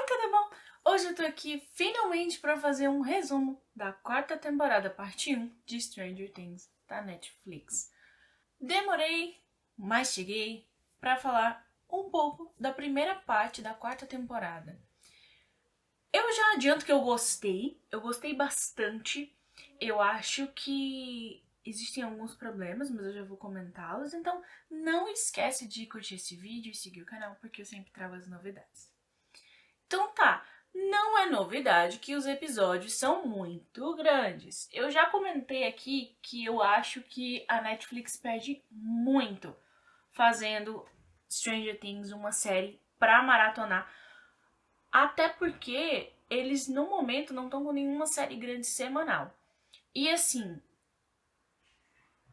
Oi, tudo bom? Hoje eu tô aqui finalmente pra fazer um resumo da quarta temporada, parte 1 de Stranger Things, da Netflix. Demorei, mas cheguei pra falar um pouco da primeira parte da quarta temporada. Eu já adianto que eu gostei bastante. Eu acho que existem alguns problemas, mas eu já vou comentá-los, então não esquece de curtir esse vídeo e seguir o canal, porque eu sempre trago as novidades. Então tá, não é novidade que os episódios são muito grandes. Eu já comentei aqui que eu acho que a Netflix perde muito fazendo Stranger Things uma série pra maratonar. Até porque eles no momento não estão com nenhuma série grande semanal. E assim,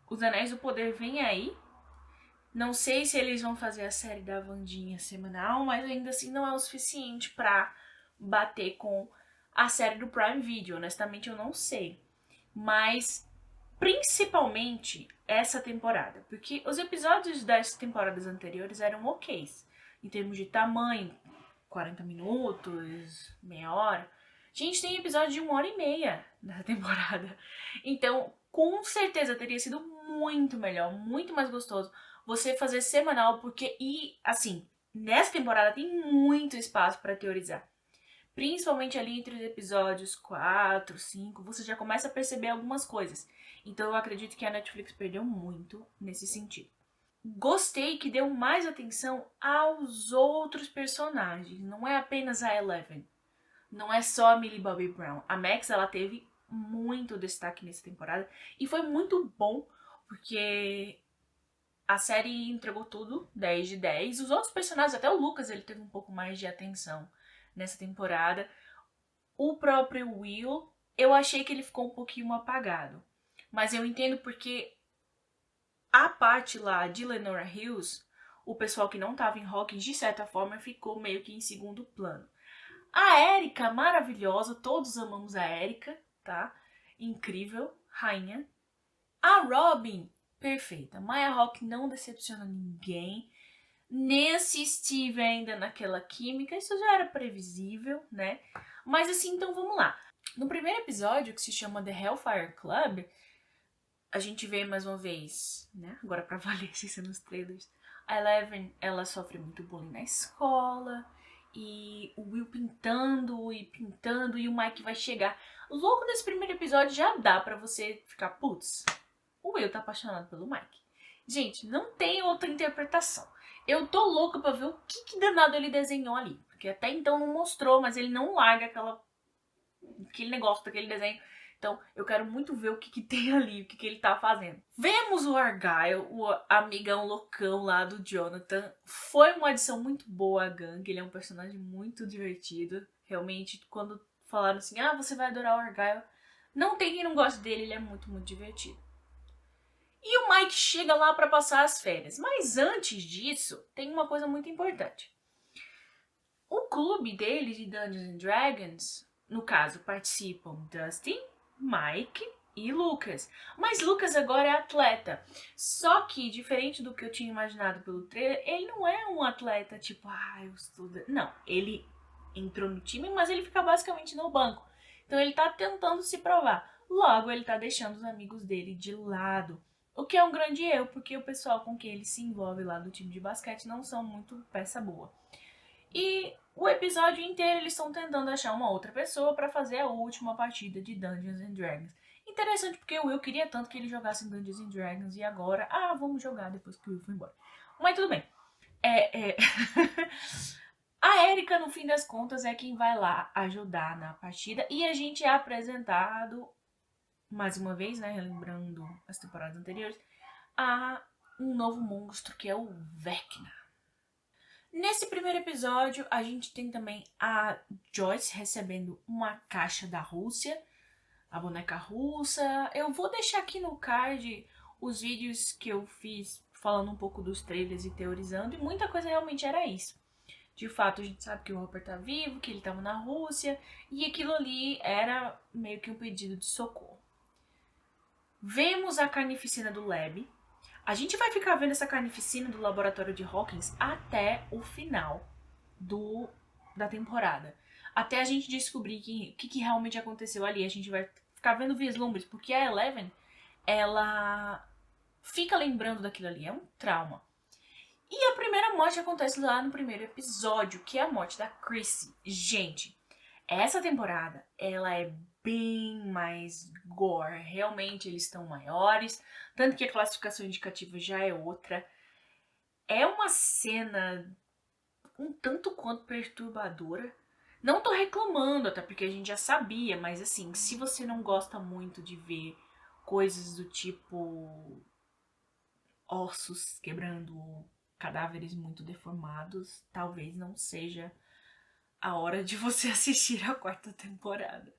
Os Anéis do Poder vem aí. Não sei se eles vão fazer a série da Wandinha semanal, mas ainda assim não é o suficiente pra bater com a série do Prime Video. Honestamente, eu não sei. Mas principalmente essa temporada, porque os episódios das temporadas anteriores eram ok em termos de tamanho, 40 minutos, meia hora. A gente tem episódio de 1h30 nessa temporada. Então, com certeza teria sido muito melhor, muito mais gostoso você fazer semanal, porque, e assim, nessa temporada tem muito espaço para teorizar. Principalmente ali entre os episódios 4, 5, você já começa a perceber algumas coisas. Então eu acredito que a Netflix perdeu muito nesse sentido. Gostei que deu mais atenção aos outros personagens, não é apenas a Eleven. Não é só a Millie Bobby Brown. A Max, ela teve muito destaque nessa temporada e foi muito bom, porque a série entregou tudo, 10 de 10. Os outros personagens, até o Lucas, ele teve um pouco mais de atenção nessa temporada. O próprio Will, eu achei que ele ficou um pouquinho apagado. Mas eu entendo porque a parte lá de Lenora Hills, o pessoal que não estava em Hawkins, de certa forma, ficou meio que em segundo plano. A Erika, maravilhosa, todos amamos a Erika, tá? Incrível, rainha. A Robin, perfeita. Maya Hawke não decepciona ninguém. Nesse Steve ainda naquela química, isso já era previsível, né? Mas assim, então vamos lá. No primeiro episódio, que se chama The Hellfire Club, a gente vê mais uma vez, né? Agora pra valer, sem ser nos trailers. A Eleven, ela sofre muito bullying na escola. E o Will pintando e pintando. E o Mike vai chegar. Logo nesse primeiro episódio já dá pra você ficar, putz, o Will tá apaixonado pelo Mike. Gente, não tem outra interpretação. Eu tô louca pra ver o que danado ele desenhou ali. Porque até então não mostrou, mas ele não larga aquele negócio daquele desenho. Então, eu quero muito ver o que tem ali, o que ele tá fazendo. Vemos o Argyle, o amigão loucão lá do Jonathan. Foi uma adição muito boa à gangue, ele é um personagem muito divertido. Realmente, quando falaram assim, você vai adorar o Argyle, não tem quem não goste dele, ele é muito, muito divertido. E o Mike chega lá para passar as férias. Mas antes disso, tem uma coisa muito importante. O clube dele de Dungeons and Dragons, no caso, participam Dustin, Mike e Lucas. Mas Lucas agora é atleta. Só que, diferente do que eu tinha imaginado pelo trailer, ele não é um atleta tipo, eu estudo. Não, ele entrou no time, mas ele fica basicamente no banco. Então ele tá tentando se provar. Logo, ele tá deixando os amigos dele de lado. O que é um grande erro, porque o pessoal com quem ele se envolve lá do time de basquete não são muito peça boa. E o episódio inteiro eles estão tentando achar uma outra pessoa para fazer a última partida de Dungeons and Dragons. Interessante porque o Will queria tanto que ele jogasse em Dungeons and Dragons e agora, vamos jogar depois que o Will foi embora. Mas tudo bem. A Erika, no fim das contas, é quem vai lá ajudar na partida e a gente é apresentado, mais uma vez, né, relembrando as temporadas anteriores, a um novo monstro que é o Vecna. Nesse primeiro episódio, a gente tem também a Joyce recebendo uma caixa da Rússia, a boneca russa. Eu vou deixar aqui no card os vídeos que eu fiz falando um pouco dos trailers e teorizando, e muita coisa realmente era isso. De fato, a gente sabe que o Hopper tá vivo, que ele tava na Rússia, e aquilo ali era meio que um pedido de socorro. Vemos a carnificina do Lab. A gente vai ficar vendo essa carnificina do laboratório de Hawkins até o final da temporada. Até a gente descobrir o que realmente aconteceu ali. A gente vai ficar vendo vislumbres, porque a Eleven, ela fica lembrando daquilo ali. É um trauma. E a primeira morte acontece lá no primeiro episódio, que é a morte da Chrissy. Gente, essa temporada, ela é bem mais gore. Realmente, eles estão maiores. Tanto que a classificação indicativa já é outra. É uma cena um tanto quanto perturbadora. Não tô reclamando, até porque a gente já sabia, mas assim, se você não gosta muito de ver coisas do tipo ossos quebrando, cadáveres muito deformados, talvez não seja a hora de você assistir a quarta temporada.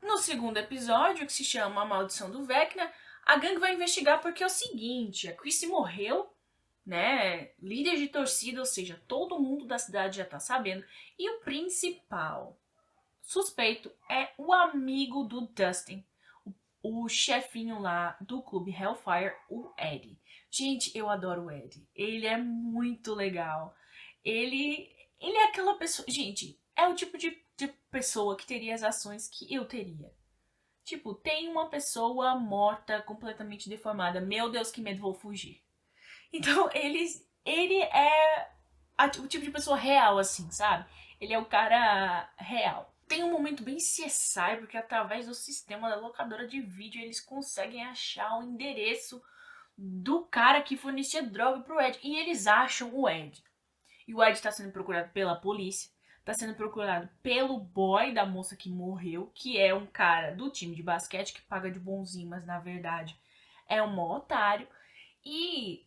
No segundo episódio, que se chama A Maldição do Vecna, a gangue vai investigar porque é o seguinte, a Chrissy morreu, né, líder de torcida, ou seja, todo mundo da cidade já tá sabendo, e o principal suspeito é o amigo do Dustin, o chefinho lá do clube Hellfire, o Eddie. Gente, eu adoro o Eddie, ele é muito legal, ele é aquela pessoa, gente, é o tipo de pessoa que teria as ações que eu teria. Tipo, tem uma pessoa morta, completamente deformada, meu Deus, que medo, vou fugir. Então, ele é o tipo de pessoa real, assim, sabe? Ele é o cara real. Tem um momento bem CSI, porque através do sistema da locadora de vídeo eles conseguem achar o endereço do cara que fornecia droga pro Ed. E eles acham o Ed. E o Ed tá sendo procurado pela polícia. Tá sendo procurado pelo boy da moça que morreu, que é um cara do time de basquete que paga de bonzinho, mas na verdade é um otário. E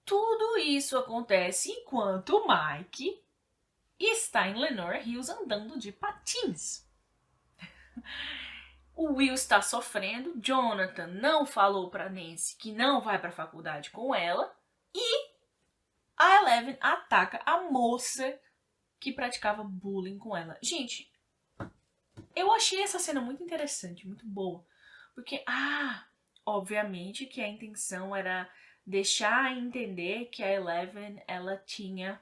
tudo isso acontece enquanto o Mike está em Lenore Hills andando de patins. O Will está sofrendo, Jonathan não falou para Nancy que não vai para a faculdade com ela e a Eleven ataca a moça que praticava bullying com ela. Gente, eu achei essa cena muito interessante, muito boa, porque, obviamente que a intenção era deixar entender que a Eleven, ela tinha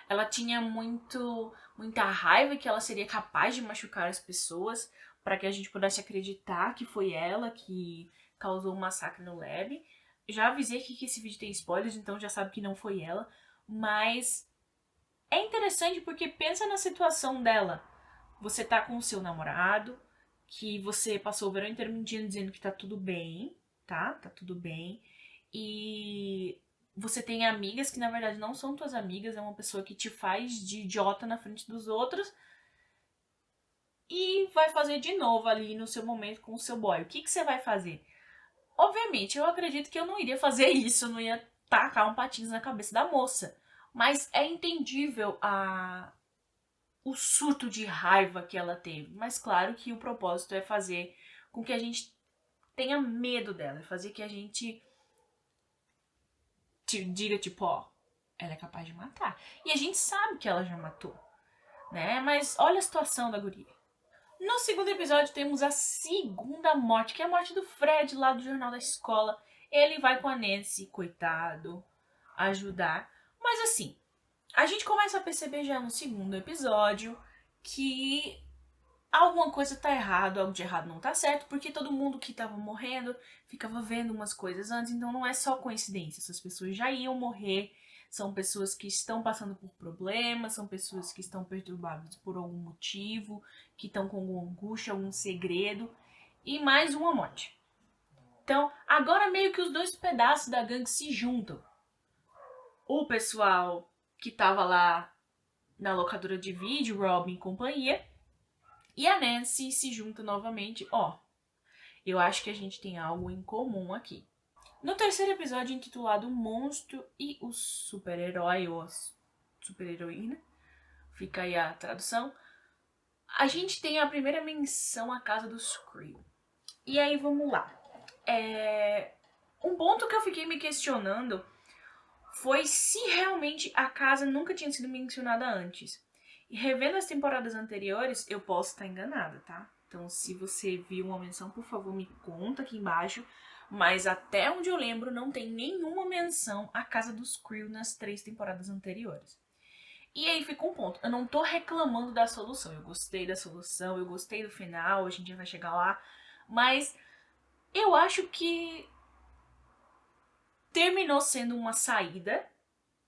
ela tinha muita raiva que ela seria capaz de machucar as pessoas para que a gente pudesse acreditar que foi ela que causou o massacre no lab. Já avisei aqui que esse vídeo tem spoilers, então já sabe que não foi ela, mas é interessante porque pensa na situação dela. Você tá com o seu namorado, que você passou o verão inteiro mentindo dizendo que tá tudo bem, tá? Tá tudo bem. E você tem amigas que na verdade não são tuas amigas, é uma pessoa que te faz de idiota na frente dos outros e vai fazer de novo ali no seu momento com o seu boy. O que você vai fazer? Obviamente, eu acredito que eu não iria fazer isso, eu não ia tacar um patins na cabeça da moça. Mas é entendível o surto de raiva que ela teve. Mas claro que o propósito é fazer com que a gente tenha medo dela, é fazer que a gente diga, tipo, ó, ela é capaz de matar. E a gente sabe que ela já matou, né? Mas olha a situação da guria. No segundo episódio temos a segunda morte, que é a morte do Fred lá do jornal da escola. Ele vai com a Nancy, coitado, ajudar. Mas assim, a gente começa a perceber já no segundo episódio que alguma coisa tá errado, algo de errado não tá certo, porque todo mundo que tava morrendo ficava vendo umas coisas antes, então não é só coincidência, essas pessoas já iam morrer, são pessoas que estão passando por problemas, são pessoas que estão perturbadas por algum motivo, que estão com alguma angústia, algum segredo, e mais uma morte. Então, agora meio que os dois pedaços da gangue se juntam. O pessoal que tava lá na locadora de vídeo, Robin e companhia, e a Nancy se junta novamente. Eu acho que a gente tem algo em comum aqui. No terceiro episódio, intitulado O Monstro e o Super-Herói, ou Super-Heroína, fica aí a tradução, a gente tem a primeira menção à casa dos Creel. E aí, vamos lá. Um ponto que eu fiquei me questionando foi se realmente a casa nunca tinha sido mencionada antes. E revendo as temporadas anteriores, eu posso estar enganada, tá? Então, se você viu uma menção, por favor, me conta aqui embaixo. Mas até onde eu lembro, não tem nenhuma menção à casa dos Creel nas 3 temporadas anteriores. E aí fica um ponto. Eu não tô reclamando da solução. Eu gostei da solução, eu gostei do final, a gente vai chegar lá. Mas eu acho que terminou sendo uma saída.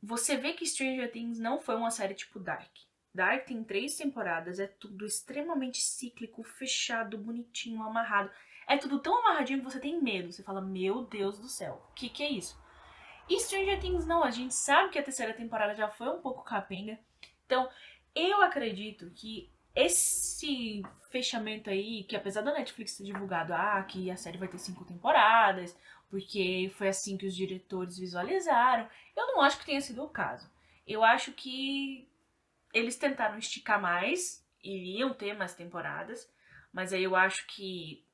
Você vê que Stranger Things não foi uma série tipo Dark. Dark tem 3 temporadas, é tudo extremamente cíclico, fechado, bonitinho, amarrado. É tudo tão amarradinho que você tem medo. Você fala, meu Deus do céu, o que é isso? E Stranger Things não, a gente sabe que a terceira temporada já foi um pouco capenga. Então, eu acredito que esse fechamento aí, que apesar da Netflix ter divulgado que a série vai ter 5 temporadas, porque foi assim que os diretores visualizaram, eu não acho que tenha sido o caso. Eu acho que eles tentaram esticar mais, iriam ter mais temporadas, mas aí eu acho que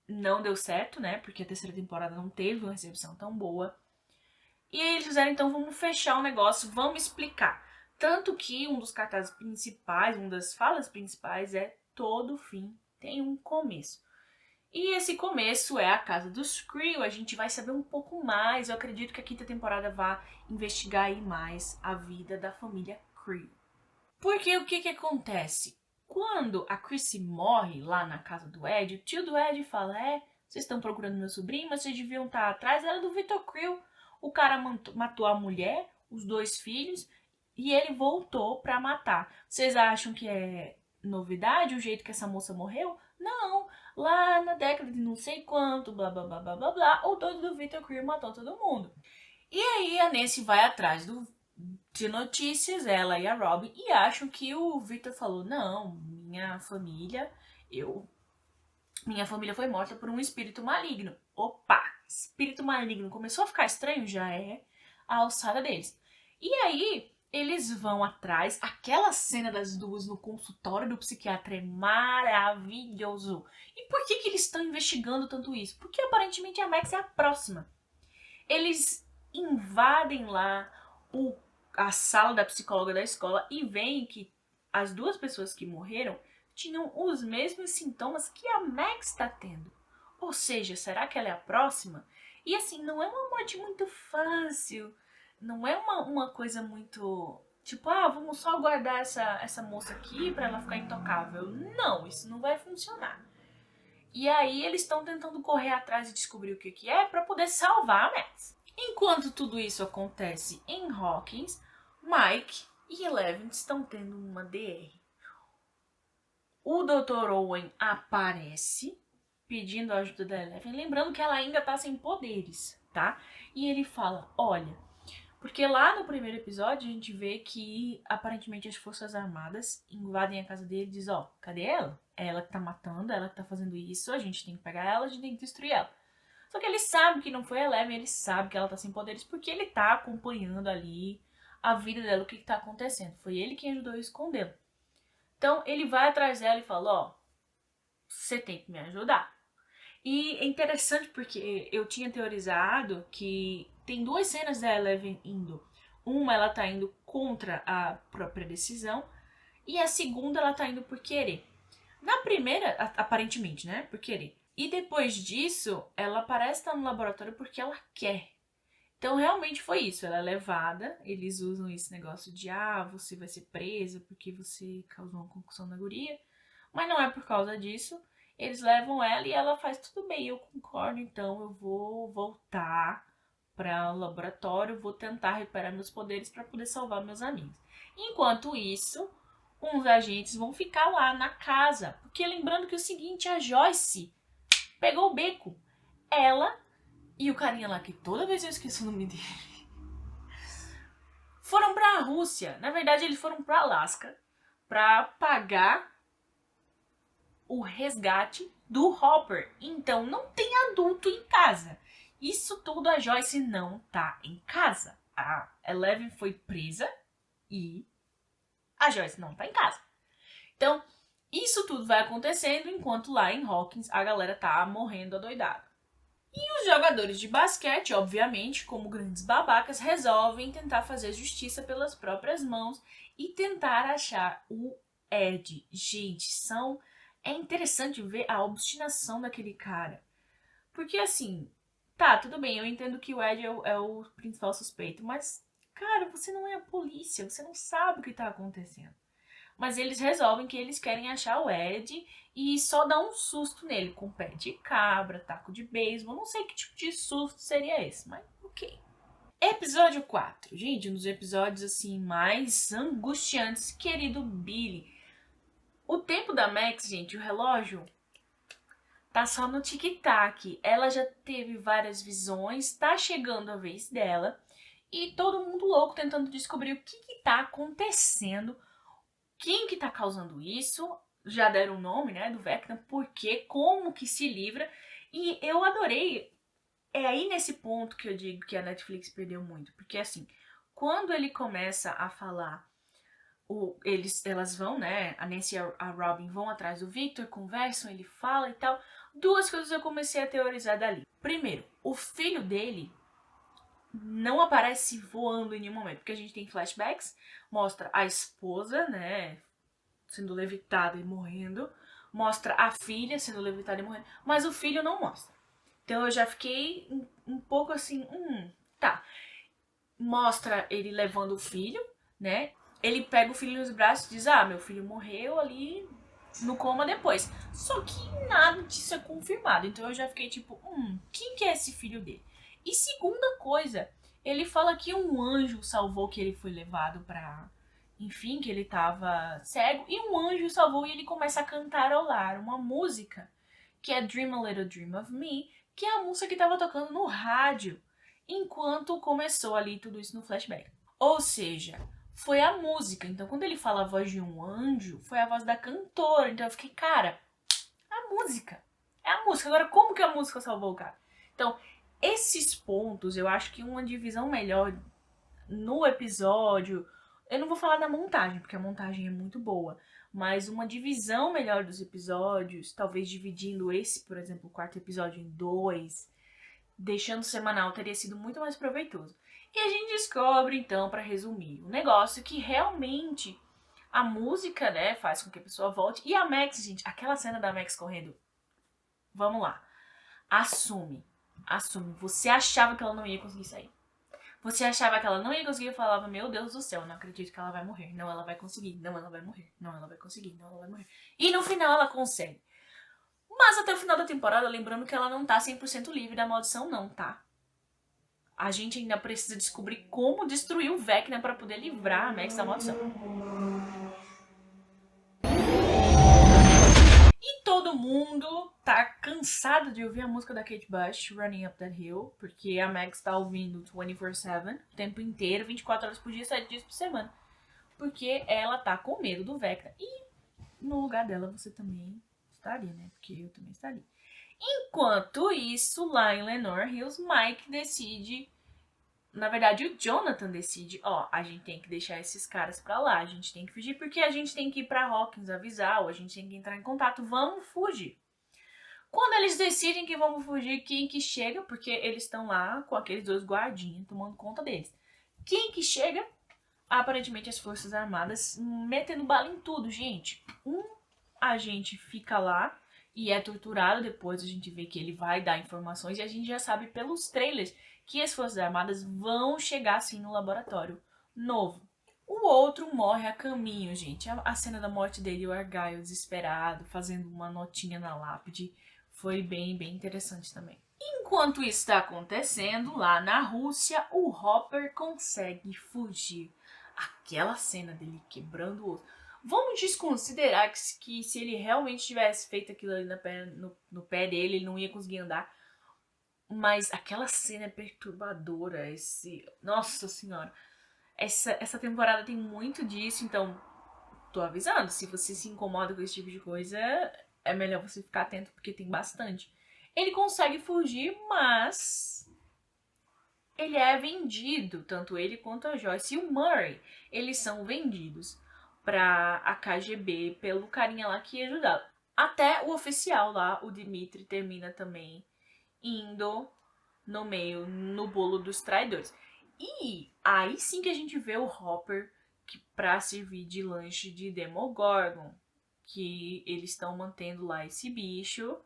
não deu certo, né? Porque a terceira temporada não teve uma recepção tão boa. E aí eles fizeram, então, vamos fechar o negócio, vamos explicar. Tanto que um dos cartazes principais, uma das falas principais é todo fim tem um começo. E esse começo é a casa dos Creel, a gente vai saber um pouco mais. Eu acredito que a 5ª temporada vai investigar aí mais a vida da família Creel. Porque o que acontece? Quando a Chrissy morre lá na casa do Ed, o tio do Ed fala, vocês estão procurando meu sobrinho, mas vocês deviam estar atrás, era do Victor Creel. O cara matou a mulher, os 2 filhos, e ele voltou pra matar. Vocês acham que é novidade o jeito que essa moça morreu? Não, lá na década de não sei quanto, blá blá blá blá blá blá, o doido do Victor Creel matou todo mundo. E aí a Nancy vai atrás de notícias, ela e a Robin, e acham que o Victor falou, não, minha família foi morta por um espírito maligno. Opa, espírito maligno começou a ficar estranho, já é a alçada deles. E aí eles vão atrás, aquela cena das duas no consultório do psiquiatra é maravilhoso. E por que eles estão investigando tanto isso? Porque aparentemente a Max é a próxima. Eles invadem lá a sala da psicóloga da escola e veem que as 2 pessoas que morreram tinham os mesmos sintomas que a Max está tendo. Ou seja, será que ela é a próxima? E assim, não é uma morte muito fácil. Não é uma coisa muito... Tipo, vamos só guardar essa moça aqui pra ela ficar intocável. Não, isso não vai funcionar. E aí eles estão tentando correr atrás e descobrir o que é pra poder salvar a Max. Enquanto tudo isso acontece em Hawkins, Mike e Eleven estão tendo uma DR. O Dr. Owen aparece pedindo a ajuda da Eleven, lembrando que ela ainda tá sem poderes, tá? E ele fala, olha, porque lá no primeiro episódio a gente vê que aparentemente as forças armadas invadem a casa dele e dizem, cadê ela? É ela que tá matando, ela que tá fazendo isso, a gente tem que pegar ela, a gente tem que destruir ela. Só que ele sabe que não foi a Eleven, ele sabe que ela tá sem poderes porque ele tá acompanhando ali a vida dela, o que tá acontecendo. Foi ele quem ajudou a escondê-la. Então ele vai atrás dela e fala, você tem que me ajudar. E é interessante porque eu tinha teorizado que tem 2 cenas da Eleven indo. Uma ela tá indo contra a própria decisão e a segunda ela tá indo por querer. Na primeira, aparentemente, né, por querer. E depois disso, ela parece estar no laboratório porque ela quer. Então, realmente foi isso. Ela é levada, eles usam esse negócio de você vai ser presa porque você causou uma concussão na guria. Mas não é por causa disso. Eles levam ela e ela faz tudo bem, eu concordo, então eu vou voltar para o laboratório, vou tentar recuperar meus poderes para poder salvar meus amigos. Enquanto isso, uns agentes vão ficar lá na casa. Porque lembrando que é o seguinte, a Joyce pegou o beco. Ela e o carinha lá, que toda vez eu esqueço o nome dele, foram pra Rússia. Na verdade, eles foram pra Alasca pra pagar o resgate do Hopper. Então, não tem adulto em casa. Isso tudo a Joyce não tá em casa. A Eleven foi presa e a Joyce não tá em casa. Então, isso tudo vai acontecendo enquanto lá em Hawkins a galera tá morrendo adoidada. E os jogadores de basquete, obviamente, como grandes babacas, resolvem tentar fazer justiça pelas próprias mãos e tentar achar o Ed. Gente, é interessante ver a obstinação daquele cara. Porque assim, tudo bem, eu entendo que o Ed é o principal suspeito, mas Cara, você não é a polícia, você não sabe o que tá acontecendo. Mas eles resolvem que eles querem achar o Ed e só dá um susto nele, com pé de cabra, taco de beisebol. Não sei que tipo de susto seria esse, mas ok. Episódio 4. Gente, um dos episódios assim mais angustiantes, querido Billy. O tempo da Max, gente, o relógio tá só no tic-tac. Ela já teve várias visões, tá chegando a vez dela. E todo mundo louco tentando descobrir o que tá acontecendo. Quem que tá causando isso? Já deram o nome, né, do Vecna. Por quê? Como que se livra? E eu adorei. É aí nesse ponto que eu digo que a Netflix perdeu muito. Porque assim, quando ele começa a falar, elas vão, né? A Nancy e a Robin vão atrás do Victor, conversam, ele fala e tal. Duas coisas eu comecei a teorizar dali. Primeiro, o filho dele não aparece voando em nenhum momento, porque a gente tem flashbacks, mostra a esposa, né, sendo levitada e morrendo, mostra a filha sendo levitada e morrendo, mas o filho não mostra. Então eu já fiquei um pouco assim, tá. Mostra ele levando o filho, né? Ele pega o filho nos braços e diz, meu filho morreu ali no coma depois. Só que nada disso é confirmado. Então eu já fiquei tipo, quem que é esse filho dele? E segunda coisa, ele fala que um anjo salvou que ele foi levado pra... Enfim, que ele tava cego. E um anjo salvou e ele começa a cantarolar uma música que é Dream a Little Dream of Me, que é a música que tava tocando no rádio enquanto começou ali tudo isso no flashback. Ou seja, foi a música. Então, quando ele fala a voz de um anjo, foi a voz da cantora. Então, eu fiquei, cara, a música. É a música. Agora, como que a música salvou o cara? Então, esses pontos, eu acho que uma divisão melhor no episódio... Eu não vou falar da montagem, porque a montagem é muito boa. Mas uma divisão melhor dos episódios, talvez dividindo esse, por exemplo, o quarto episódio em 2, deixando semanal, teria sido muito mais proveitoso. E a gente descobre, então, para resumir, um negócio que realmente a música, né, faz com que a pessoa volte. E a Max, gente, aquela cena da Max correndo, vamos lá, assume. Você achava que ela não ia conseguir sair. Você achava que ela não ia conseguir e falava, meu Deus do céu, eu não acredito que ela vai morrer. Não, ela vai conseguir. Não, ela vai morrer. Não, ela vai conseguir. Não, ela vai morrer. E no final ela consegue. Mas até o final da temporada, lembrando que ela não tá 100% livre da maldição, não, tá? A gente ainda precisa descobrir como destruir o Vecna para poder livrar a Max da maldição. E todo mundo tá cansado de ouvir a música da Kate Bush, Running Up That Hill, porque a Max tá ouvindo 24/7, o tempo inteiro, 24 horas por dia, 7 dias por semana. Porque ela tá com medo do Vecna. E no lugar dela você também estaria, né? Porque eu também estaria. Enquanto isso, lá em Lenore Hills, Mike decide... Na verdade, o Jonathan decide, a gente tem que deixar esses caras pra lá, a gente tem que fugir porque a gente tem que ir pra Hawkins avisar, ou a gente tem que entrar em contato, vamos fugir. Quando eles decidem que vamos fugir, quem que chega? Porque eles estão lá com aqueles dois guardinhas tomando conta deles. Quem que chega? Aparentemente as Forças Armadas metendo bala em tudo, gente. Um agente fica lá e é torturado, depois a gente vê que ele vai dar informações e a gente já sabe pelos trailers que as Forças Armadas vão chegar assim no laboratório novo. O outro morre a caminho, gente. A cena da morte dele, o Argyle desesperado, fazendo uma notinha na lápide, foi bem interessante também. Enquanto isso está acontecendo, lá na Rússia, o Hopper consegue fugir. Aquela cena dele quebrando o osso. Vamos desconsiderar que se ele realmente tivesse feito aquilo ali no pé dele, ele não ia conseguir andar. Mas aquela cena é perturbadora. Nossa senhora. Essa temporada tem muito disso, então tô avisando. Se você se incomoda com esse tipo de coisa, é melhor você ficar atento, porque tem bastante. Ele consegue fugir, mas ele é vendido, tanto ele quanto a Joyce e o Murray. Eles são vendidos pra a KGB pelo carinha lá que ia ajudá-lo. Até o oficial lá, o Dmitry, termina também indo no meio, no bolo dos traidores. E aí sim que a gente vê o Hopper pra servir de lanche de Demogorgon. Que eles estão mantendo lá esse bicho.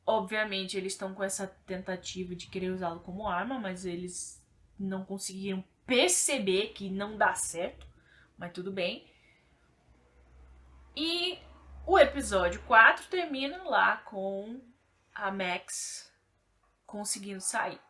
Obviamente eles estão com essa tentativa de querer usá-lo como arma, mas eles não conseguiram perceber que não dá certo, mas tudo bem. E o episódio 4 termina lá com a Max conseguindo sair.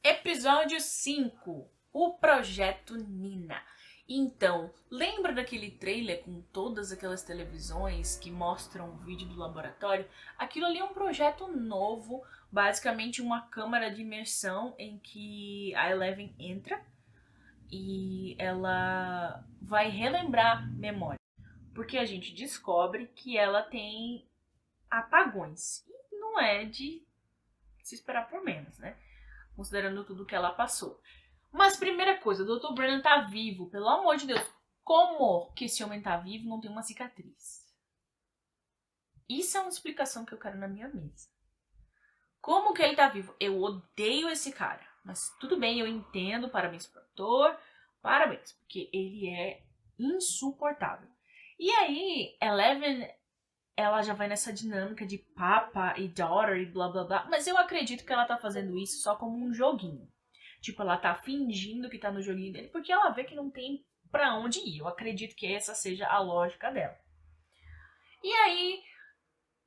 Episódio 5, o Projeto Nina. Então, lembra daquele trailer com todas aquelas televisões que mostram o vídeo do laboratório? Aquilo ali é um projeto novo, basicamente uma câmara de imersão em que a Eleven entra e ela vai relembrar memória. Porque a gente descobre que ela tem apagões. E não é de se esperar por menos, né? Considerando tudo que ela passou. Mas primeira coisa, o Dr. Brennan tá vivo. Pelo amor de Deus, como que esse homem tá vivo e não tem uma cicatriz? Isso é uma explicação que eu quero na minha mesa. Como que ele tá vivo? Eu odeio esse cara. Mas tudo bem, eu entendo. Parabéns pro ator. Parabéns, porque ele é insuportável. E aí, Eleven, ela já vai nessa dinâmica de papa e daughter e blá blá blá. Mas eu acredito que ela tá fazendo isso só como um joguinho. Tipo, ela tá fingindo que tá no joguinho dele, porque ela vê que não tem pra onde ir. Eu acredito que essa seja a lógica dela. E aí,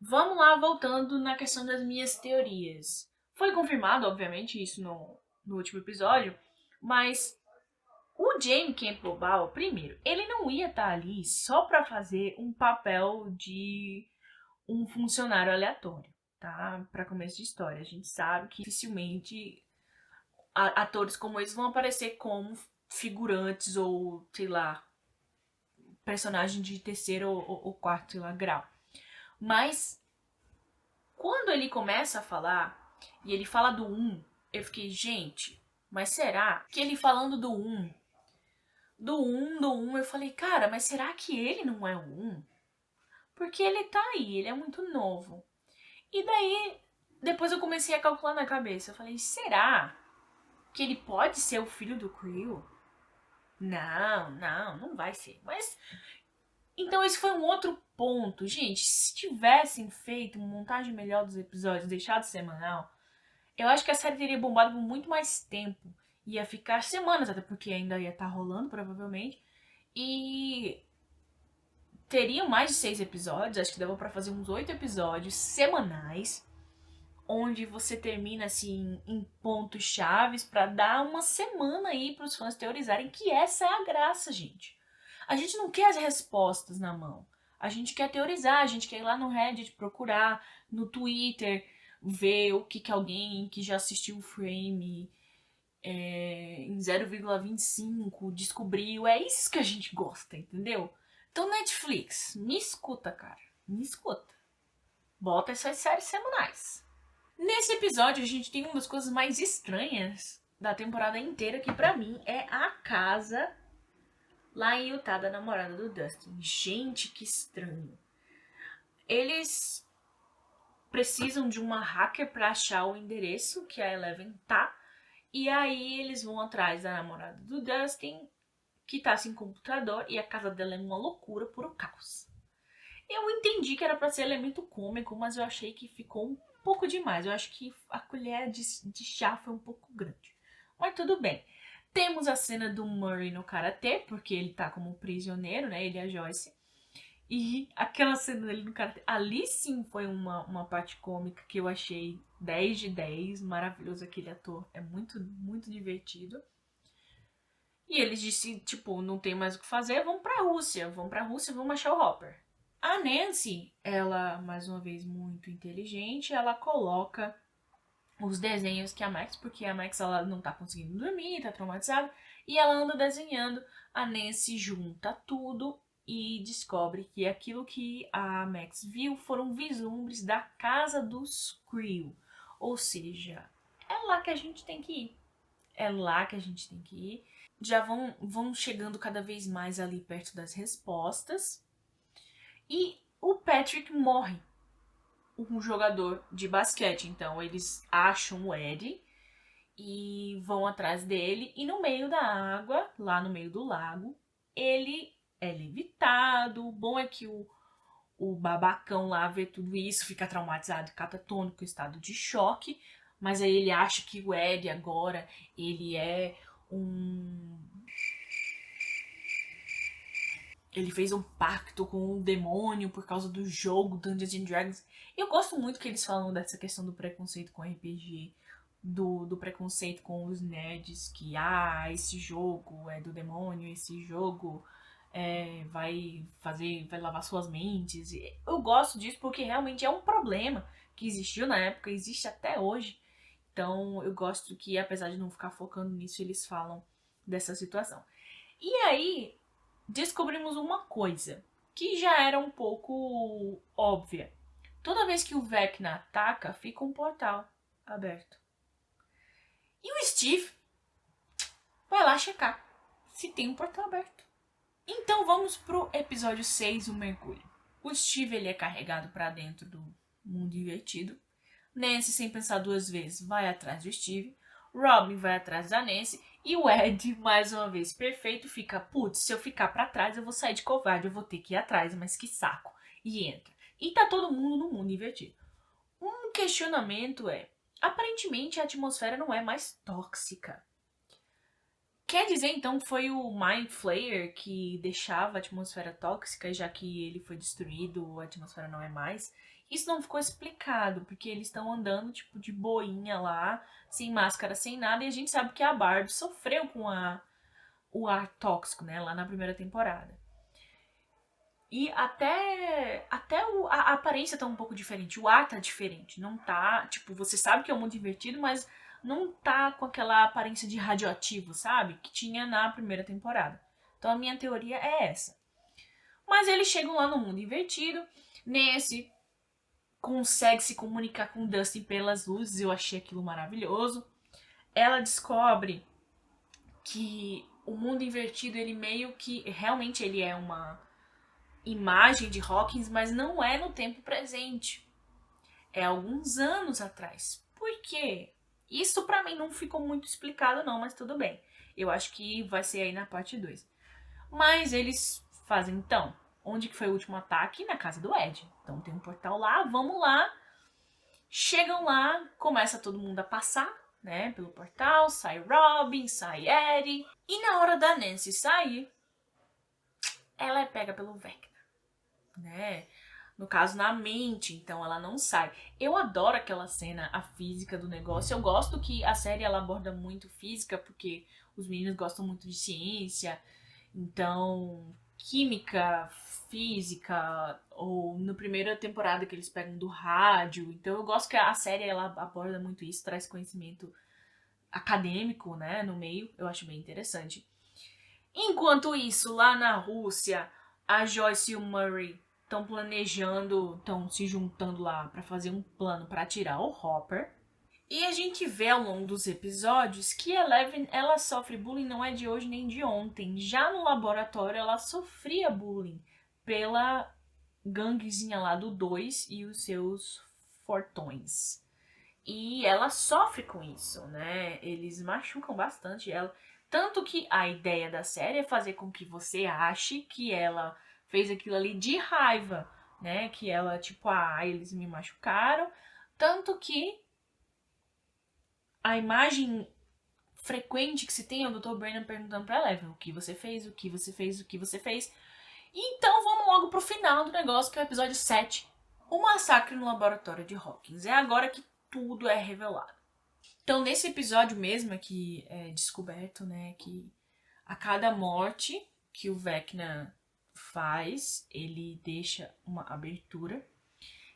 vamos lá, voltando na questão das minhas teorias. Foi confirmado, obviamente, isso no último episódio, mas o Jaime Campbell Bower, primeiro, ele não ia estar ali só pra fazer um papel de um funcionário aleatório, tá? Pra começo de história. A gente sabe que dificilmente atores como eles vão aparecer como figurantes ou, sei lá, personagem de terceiro ou quarto, sei lá, grau. Mas quando ele começa a falar e ele fala do 1, eu fiquei, gente, mas será que ele falando do 1, eu falei, cara, mas será que ele não é o 1? Porque ele tá aí, ele é muito novo. E daí, depois eu comecei a calcular na cabeça. Eu falei, será que ele pode ser o filho do Creel? Não vai ser. Mas, então esse foi um outro ponto. Gente, se tivessem feito uma montagem melhor dos episódios, deixado semanal, eu acho que a série teria bombado por muito mais tempo. Ia ficar semanas, até porque ainda ia estar rolando, provavelmente. E teriam mais de 6 episódios, acho que dava pra fazer uns 8 episódios semanais, onde você termina assim em pontos chaves pra dar uma semana aí pros fãs teorizarem, que essa é a graça, gente. A gente não quer as respostas na mão. A gente quer teorizar, a gente quer ir lá no Reddit procurar, no Twitter ver o que alguém que já assistiu o Frame em 0,25 descobriu. É isso que a gente gosta, entendeu? Então, Netflix, me escuta, cara. Me escuta. Bota essas séries semanais. Nesse episódio, a gente tem uma das coisas mais estranhas da temporada inteira, que pra mim é a casa lá em Utah da namorada do Dustin. Gente, que estranho. Eles precisam de uma hacker pra achar o endereço que a Eleven tá. E aí eles vão atrás da namorada do Dustin, que tá sem computador, e a casa dela é uma loucura, puro caos. Eu entendi que era pra ser elemento cômico, mas eu achei que ficou um pouco demais. Eu acho que a colher de chá foi um pouco grande. Mas tudo bem. Temos a cena do Murray no karatê, porque ele tá como prisioneiro, né? Ele e a Joyce. E aquela cena dele no karatê, ali sim foi uma parte cômica que eu achei 10 de 10. Maravilhoso aquele ator. É muito, muito divertido. E eles disse, tipo, não tem mais o que fazer, vamos pra Rússia. Vamos achar o Hopper. A Nancy, ela, mais uma vez, muito inteligente, ela coloca os desenhos que a Max, porque a Max ela não tá conseguindo dormir, tá traumatizada, e ela anda desenhando. A Nancy junta tudo e descobre que aquilo que a Max viu foram vislumbres da casa dos Creel. Ou seja, é lá que a gente tem que ir. É lá que a gente tem que ir. Já vão chegando cada vez mais ali perto das respostas. E o Patrick morre, um jogador de basquete. Então eles acham o Eddie e vão atrás dele. E no meio da água, lá no meio do lago, ele é levitado. O bom é que o babacão lá vê tudo isso, fica traumatizado, catatônico, estado de choque. Mas aí ele acha que o Eddie agora, ele é Ele fez um pacto com o demônio por causa do jogo Dungeons and Dragons. Eu gosto muito que eles falam dessa questão do preconceito com RPG, do preconceito com os nerds, que esse jogo é do demônio, esse jogo vai lavar suas mentes. Eu gosto disso porque realmente é um problema que existiu na época, existe até hoje. Então eu gosto que, apesar de não ficar focando nisso, eles falam dessa situação. E aí, descobrimos uma coisa que já era um pouco óbvia. Toda vez que o Vecna ataca, fica um portal aberto. E o Steve vai lá checar se tem um portal aberto. Então vamos pro episódio 6, o mergulho. O Steve ele é carregado para dentro do mundo invertido. Nancy, sem pensar duas vezes, vai atrás do Steve. Robin vai atrás da Nancy. E o Ed, mais uma vez perfeito, fica, putz, se eu ficar pra trás eu vou sair de covarde, eu vou ter que ir atrás, mas que saco. E entra. E tá todo mundo no mundo invertido. Um questionamento é, aparentemente a atmosfera não é mais tóxica. Quer dizer, então, foi o Mind Flayer que deixava a atmosfera tóxica, já que ele foi destruído, a atmosfera não é mais? Isso não ficou explicado, porque eles estão andando, tipo, de boinha lá, sem máscara, sem nada, e a gente sabe que a Barbie sofreu com o ar tóxico, né, lá na primeira temporada. E até a aparência tá um pouco diferente, o ar tá diferente, não tá, tipo, você sabe que é um mundo invertido, mas não tá com aquela aparência de radioativo, sabe? Que tinha na primeira temporada. Então a minha teoria é essa. Mas eles chegam lá no mundo invertido. Nancy consegue se comunicar com Dustin pelas luzes. Eu achei aquilo maravilhoso. Ela descobre que o mundo invertido, ele meio que... Realmente ele é uma imagem de Hawkins, mas não é no tempo presente. É alguns anos atrás. Por quê? Isso pra mim não ficou muito explicado não, mas tudo bem. Eu acho que vai ser aí na parte 2. Mas eles fazem, então, onde que foi o último ataque? Na casa do Ed. Então tem um portal lá, vamos lá. Chegam lá, começa todo mundo a passar, né, pelo portal. Sai Robin, sai Eddie. E na hora da Nancy sair, ela é pega pelo Vecna, né? No caso, na mente, então ela não sai. Eu adoro aquela cena, a física do negócio. Eu gosto que a série ela aborda muito física, porque os meninos gostam muito de ciência. Então, química, física, ou na primeira temporada que eles pegam do rádio. Então eu gosto que a série ela aborda muito isso, traz conhecimento acadêmico, né, no meio. Eu acho bem interessante. Enquanto isso, lá na Rússia, a Joyce e o Murray estão planejando, estão se juntando lá para fazer um plano para tirar o Hopper. E a gente vê ao longo dos episódios que Eleven, ela sofre bullying não é de hoje nem de ontem. Já no laboratório ela sofria bullying pela ganguezinha lá do 2 e os seus fortões. E ela sofre com isso, né? Eles machucam bastante ela. Tanto que a ideia da série é fazer com que você ache que ela fez aquilo ali de raiva, né? Que ela, tipo, eles me machucaram. Tanto que a imagem frequente que se tem é o Dr. Brennan perguntando pra Eleven o que você fez, o que você fez, o que você fez. Então vamos logo pro final do negócio, que é o episódio 7. O massacre no laboratório de Hawkins. É agora que tudo é revelado. Então nesse episódio mesmo é que é descoberto, né, que a cada morte que o Vecna faz, ele deixa uma abertura.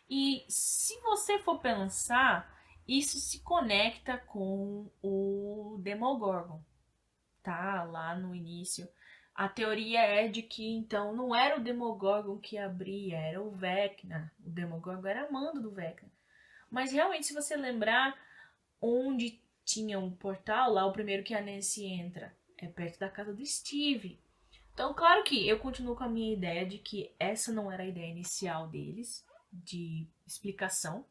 E se você for pensar, isso se conecta com o Demogorgon, tá? Lá no início. A teoria é de que, então, não era o Demogorgon que abria, era o Vecna. O Demogorgon era amando do Vecna. Mas realmente, se você lembrar onde tinha um portal, lá o primeiro que a Nancy entra é perto da casa do Steve. Então, claro que eu continuo com a minha ideia de que essa não era a ideia inicial deles, de explicação.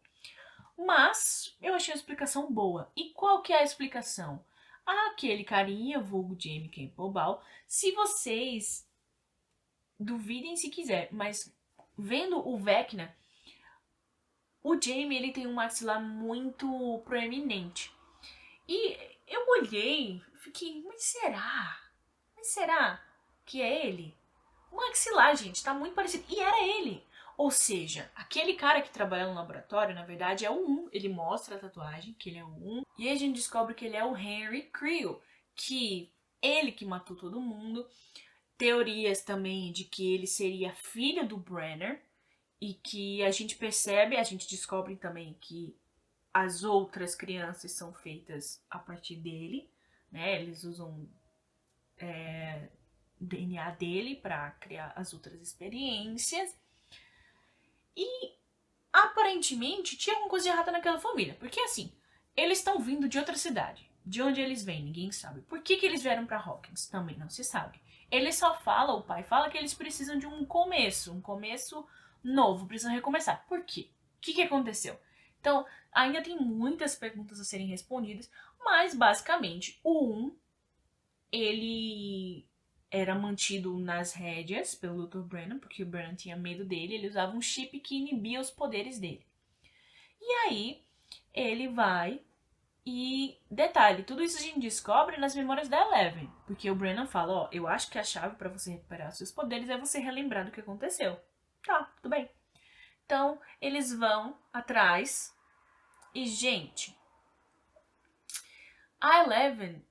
Mas eu achei a explicação boa. E qual que é a explicação? Aquele carinha, vulgo Jamie Campbell Ball, se vocês duvidem se quiser, mas vendo o Vecna, o Jamie ele tem um maxilar muito proeminente. E eu olhei, fiquei, mas será? Mas será que é ele? O maxilar, gente, tá muito parecido. E era ele. Ou seja, aquele cara que trabalha no laboratório, na verdade, é o 1. Ele mostra a tatuagem, que ele é o 1. E aí a gente descobre que ele é o Henry Creel, que ele que matou todo mundo. Teorias também de que ele seria filho do Brenner. E que a gente percebe, a gente descobre também que as outras crianças são feitas a partir dele, né? Eles usam DNA dele para criar as outras experiências. E aparentemente tinha alguma coisa de errada naquela família. Porque assim, eles estão vindo de outra cidade. De onde eles vêm, ninguém sabe. Por que eles vieram para Hawkins? Também não se sabe. Ele só fala, o pai fala que eles precisam de um começo novo, precisam recomeçar. Por quê? O que aconteceu? Então, ainda tem muitas perguntas a serem respondidas, mas basicamente o 1, ele era mantido nas rédeas pelo Dr. Brennan, porque o Brennan tinha medo dele, ele usava um chip que inibia os poderes dele. E aí, ele vai e, detalhe, tudo isso a gente descobre nas memórias da Eleven, porque o Brennan fala, ó, eu acho que a chave para você recuperar seus poderes é você relembrar do que aconteceu. Tá, tudo bem. Então, eles vão atrás e, gente, a Eleven,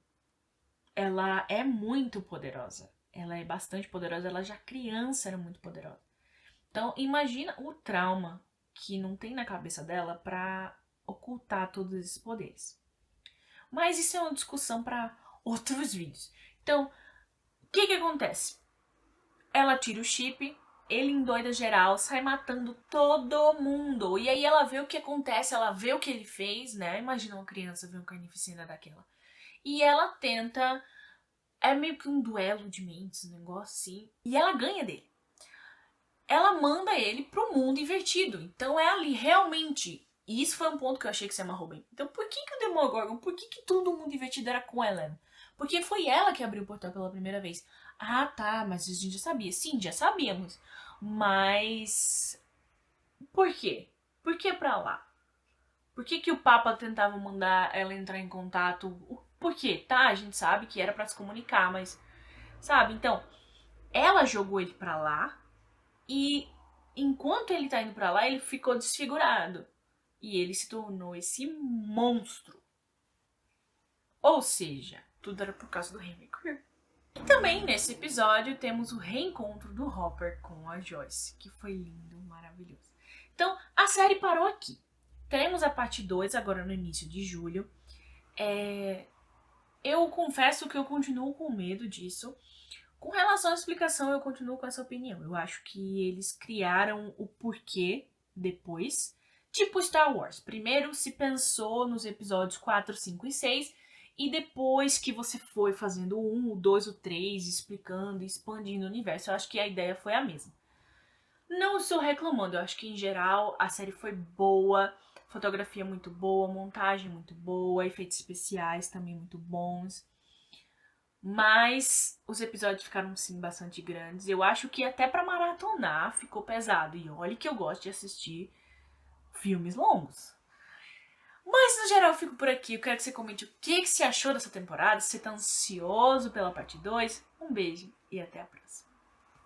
ela é muito poderosa. Ela é bastante poderosa, ela já criança era muito poderosa. Então, imagina o trauma que não tem na cabeça dela pra ocultar todos esses poderes. Mas isso é uma discussão para outros vídeos. Então, o que acontece? Ela tira o chip, ele endoida geral, sai matando todo mundo. E aí ela vê o que acontece, ela vê o que ele fez, né? Imagina uma criança ver uma carnificina daquela. E ela tenta... É meio que um duelo de mentes, um negócio assim. E ela ganha dele. Ela manda ele pro mundo invertido. Então é ali, realmente. E isso foi um ponto que eu achei que se amarrou bem. Então por que o Demogorgon, por que todo mundo invertido era com ela? Porque foi ela que abriu o portal pela primeira vez. Ah, tá, mas a gente já sabia. Sim, já sabíamos. Mas... por quê? Por que pra lá? Por que o Papa tentava mandar ela entrar em contato? Por quê? Tá, a gente sabe que era pra se comunicar, mas... sabe? Então, ela jogou ele pra lá e enquanto ele tá indo pra lá, ele ficou desfigurado. E ele se tornou esse monstro. Ou seja, tudo era por causa do Henry Creel. E também nesse episódio temos o reencontro do Hopper com a Joyce, que foi lindo, maravilhoso. Então, a série parou aqui. Teremos a parte 2 agora no início de julho. Eu confesso que eu continuo com medo disso. Com relação à explicação, eu continuo com essa opinião. Eu acho que eles criaram o porquê depois. Tipo Star Wars. Primeiro se pensou nos episódios 4, 5 e 6. E depois que você foi fazendo o 1, o 2, o 3, explicando e expandindo o universo, eu acho que a ideia foi a mesma. Não estou reclamando, eu acho que em geral a série foi boa. Fotografia muito boa, montagem muito boa, efeitos especiais também muito bons. Mas os episódios ficaram, sim, bastante grandes. Eu acho que até pra maratonar ficou pesado. E olha que eu gosto de assistir filmes longos. Mas, no geral, eu fico por aqui. Eu quero que você comente o que você achou dessa temporada. Se você tá ansioso pela parte 2. Um beijo e até a próxima.